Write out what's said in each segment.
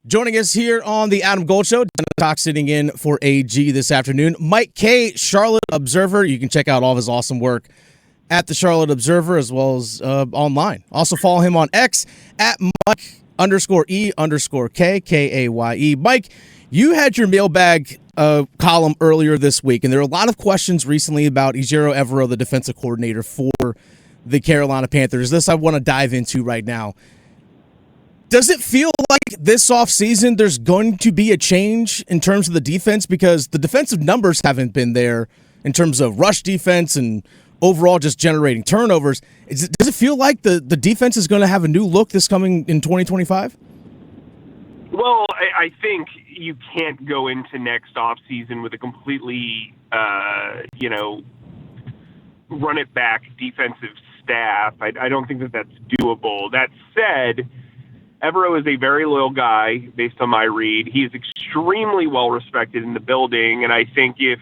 Joining us here on the Adam Gold Show, Dennis Cox sitting in for AG this afternoon. Mike Kaye, Charlotte Observer. You can check out all of his awesome work at the Charlotte Observer as well as online. Also follow him on X at Mike_E_K, Kaye. Mike, you had your mailbag column earlier this week, and there are a lot of questions recently about Ejiro Evero, the defensive coordinator for the Carolina Panthers. This I want to dive into right now. Does it feel like this offseason there's going to be a change in terms of the defense? Because the defensive numbers haven't been there in terms of rush defense and overall just generating turnovers. Does it feel like the defense is going to have a new look this coming in 2025? Well, I think you can't go into next offseason with a completely, run it back defensive staff. I don't think that that's doable. That said, Evero is a very loyal guy, based on my read. He is extremely well respected in the building, and I think if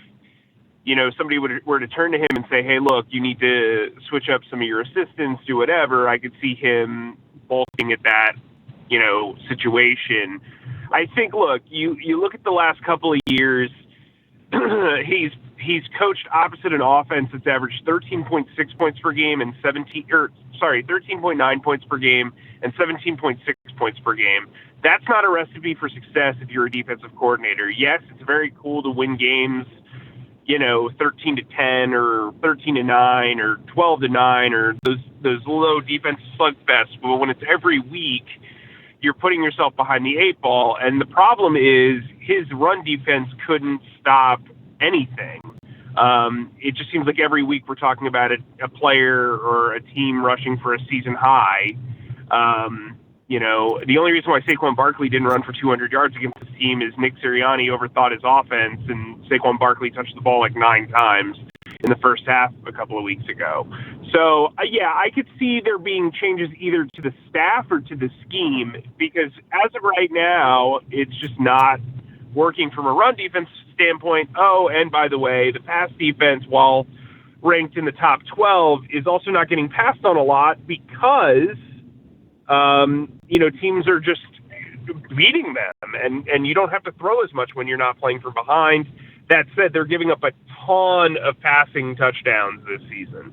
somebody were to turn to him and say, "Hey, look, you need to switch up some of your assistants, do whatever," I could see him balking at that, situation. I think, look, you look at the last couple of years, he's coached opposite an offense that's averaged 13.6 points per game and 13.9 points per game and 17.6 points per game. That's not a recipe for success if you're a defensive coordinator. Yes, it's very cool to win games, 13-10 or 13-9 or 12-9 or those low defensive slugfests. But when it's every week, you're putting yourself behind the eight ball. And the problem is his run defense couldn't stop anything. It just seems like every week we're talking about a player or a team rushing for a season high. The only reason why Saquon Barkley didn't run for 200 yards against this team is Nick Sirianni overthought his offense, and Saquon Barkley touched the ball like 9 times in the first half a couple of weeks ago. So, I could see there being changes either to the staff or to the scheme, because as of right now, it's just not working from a run defense standpoint. Oh, and by the way, the pass defense, while ranked in the top 12, is also not getting passed on a lot because teams are just beating them, and you don't have to throw as much when you're not playing from behind. That said, they're giving up a ton of passing touchdowns this season.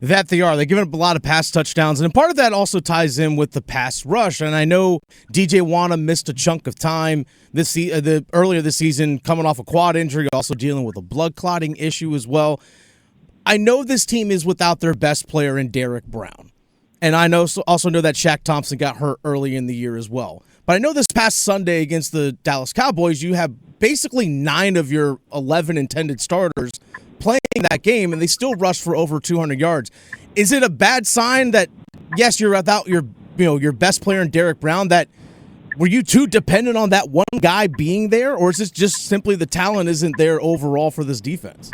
That they are. They're giving up a lot of pass touchdowns, and part of that also ties in with the pass rush. And I know DJ Wana missed a chunk of time earlier this season, coming off a quad injury, also dealing with a blood clotting issue as well. I know this team is without their best player in Derrick Brown. And I also know that Shaq Thompson got hurt early in the year as well. But I know this past Sunday against the Dallas Cowboys, you have basically 9 of your 11 intended starters playing that game, and they still rushed for over 200 yards. Is it a bad sign that, yes, you're without your best player in Derrick Brown, that were you too dependent on that one guy being there, or is this just simply the talent isn't there overall for this defense?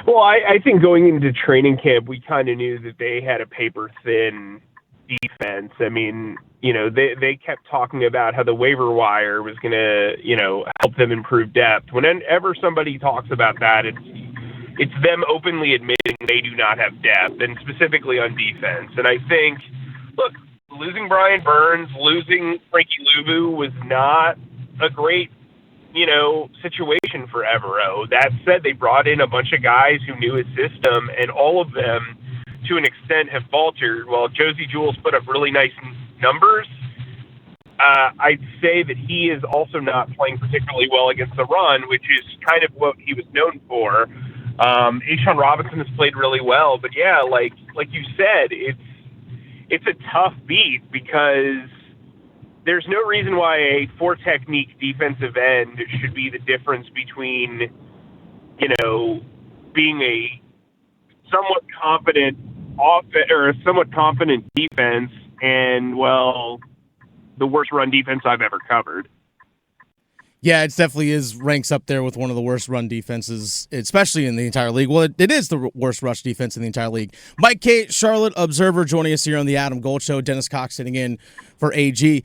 Well, I think going into training camp, we kind of knew that they had a paper-thin defense. I mean, they kept talking about how the waiver wire was going to, help them improve depth. Whenever somebody talks about that, it's them openly admitting they do not have depth, and specifically on defense. And I think, look, losing Brian Burns, losing Frankie Luvu was not a great situation for Evero. That said, they brought in a bunch of guys who knew his system, and all of them, to an extent, have faltered. While Josie Jewell's put up really nice numbers, I'd say that he is also not playing particularly well against the run, which is kind of what he was known for. A'Shawn Robinson has played really well, but yeah, like you said, it's a tough beat because there's no reason why a 4-technique defensive end should be the difference between, being a somewhat confident offense or a somewhat confident defense and, well, the worst run defense I've ever covered. Yeah, it definitely ranks up there with one of the worst run defenses, especially in the entire league. Well, it is the worst rush defense in the entire league. Mike Kaye, Charlotte Observer, joining us here on the Adam Gold Show. Dennis Cox sitting in for AG.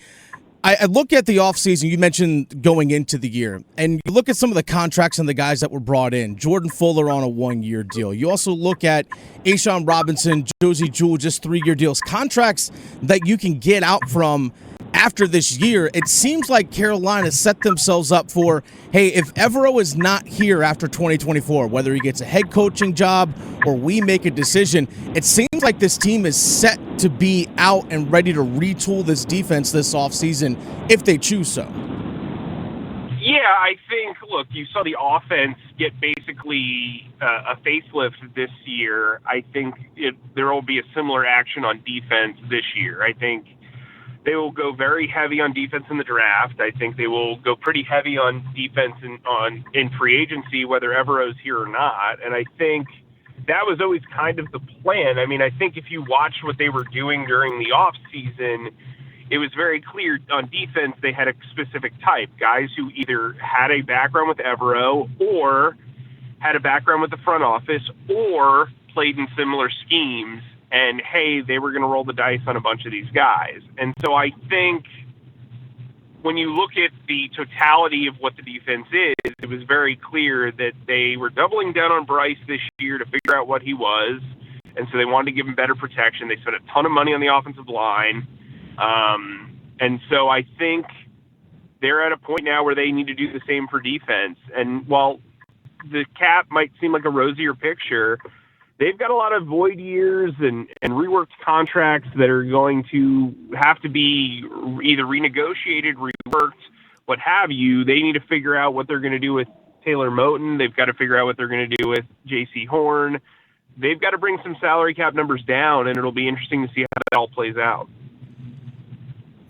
I look at the offseason, you mentioned going into the year, and you look at some of the contracts and the guys that were brought in. Jordan Fuller on a 1-year deal. You also look at A'Shawn Robinson, Josie Jewell, just 3-year deals. Contracts that you can get out from after this year, it seems like Carolina set themselves up for, hey, if Evero is not here after 2024, whether he gets a head coaching job or we make a decision, it seems like this team is set to be out and ready to retool this defense this offseason if they choose so. Yeah, I think, look, you saw the offense get basically a facelift this year. I think there will be a similar action on defense this year. I think they will go very heavy on defense in the draft. I think they will go pretty heavy on defense in free agency, whether Evero's here or not. And I think that was always kind of the plan. I mean, I think if you watch what they were doing during the offseason, it was very clear on defense they had a specific type, guys who either had a background with Evero or had a background with the front office or played in similar schemes. And, hey, they were going to roll the dice on a bunch of these guys. And so I think when you look at the totality of what the defense is, it was very clear that they were doubling down on Bryce this year to figure out what he was. And so they wanted to give him better protection. They spent a ton of money on the offensive line. And so I think they're at a point now where they need to do the same for defense. And while the cap might seem like a rosier picture, they've got a lot of void years and reworked contracts that are going to have to be either renegotiated, reworked, what have you. They need to figure out what they're going to do with Taylor Moton. They've got to figure out what they're going to do with J.C. Horn. They've got to bring some salary cap numbers down, and it'll be interesting to see how that all plays out.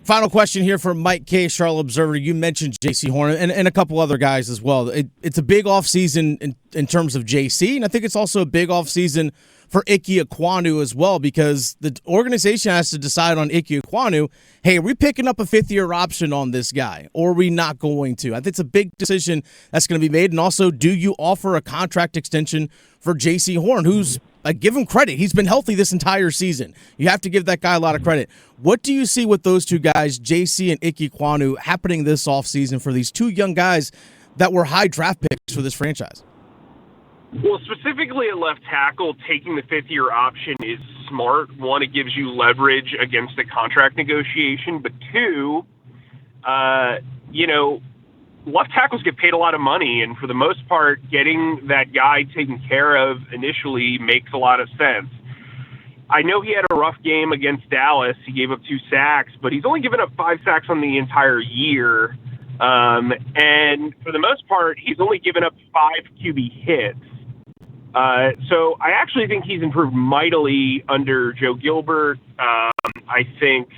Final question here from Mike Kaye, Charlotte Observer. You mentioned J.C. Horn and a couple other guys as well. It's a big offseason in terms of J.C., and I think it's also a big offseason for Ike Ekwonu as well, because the organization has to decide on Ike Ekwonu, hey, are we picking up a fifth-year option on this guy, or are we not going to? I think it's a big decision that's going to be made. And also, do you offer a contract extension for J.C. Horn, who's, give him credit, he's been healthy this entire season. You have to give that guy a lot of credit. What do you see with those two guys, J.C. and Ike Ekwonu, happening this offseason for these two young guys that were high draft picks for this franchise? Well, specifically at left tackle, taking the fifth-year option is smart. One, it gives you leverage against the contract negotiation. But two, left tackles get paid a lot of money. And for the most part, getting that guy taken care of initially makes a lot of sense. I know he had a rough game against Dallas. He gave up 2 sacks, but he's only given up 5 sacks on the entire year. And for the most part, he's only given up 5 QB hits. So I actually think he's improved mightily under Joe Gilbert. I think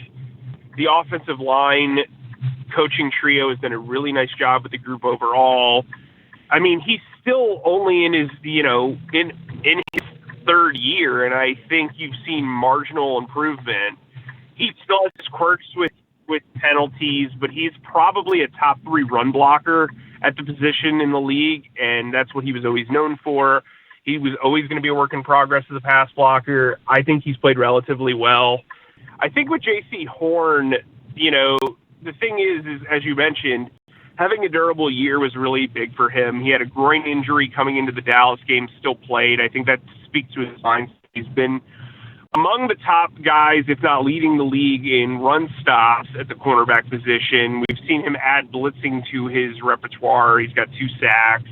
the offensive line coaching trio has done a really nice job with the group overall. I mean, he's still only in his, in his third year, and I think you've seen marginal improvement. He still has his quirks with penalties, but he's probably a top 3 run blocker at the position in the league, and that's what he was always known for. He was always going to be a work in progress as a pass blocker. I think he's played relatively well. I think with J.C. Horn, the thing is, as you mentioned, having a durable year was really big for him. He had a groin injury coming into the Dallas game, still played. I think that speaks to his mindset. He's been among the top guys, if not leading the league in run stops at the cornerback position. We've seen him add blitzing to his repertoire. He's got 2 sacks.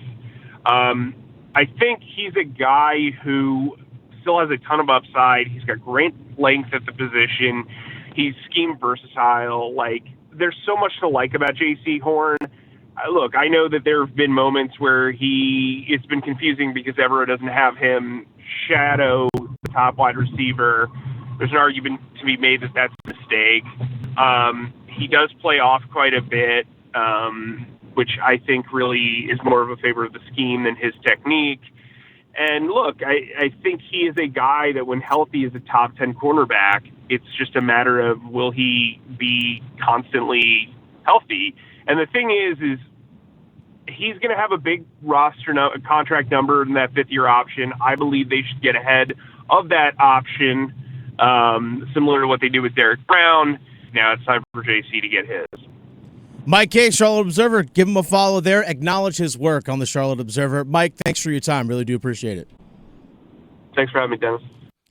I think he's a guy who still has a ton of upside. He's got great length at the position. He's scheme versatile. There's so much to like about J.C. Horn. Look, I know that there have been moments where it's been confusing because Evero doesn't have him shadow the top wide receiver. There's an argument to be made that that's a mistake. He does play off quite a bit, which I think really is more of a favor of the scheme than his technique. And look, I think he is a guy that when healthy is a top 10 cornerback. It's just a matter of will he be constantly healthy. And the thing is he's going to have a big roster contract number in that 5th-year option. I believe they should get ahead of that option, similar to what they did with Derrick Brown. Now it's time for JC to get his. Mike Kaye, Charlotte Observer. Give him a follow there. Acknowledge his work on the Charlotte Observer. Mike, thanks for your time. Really do appreciate it. Thanks for having me, Dennis.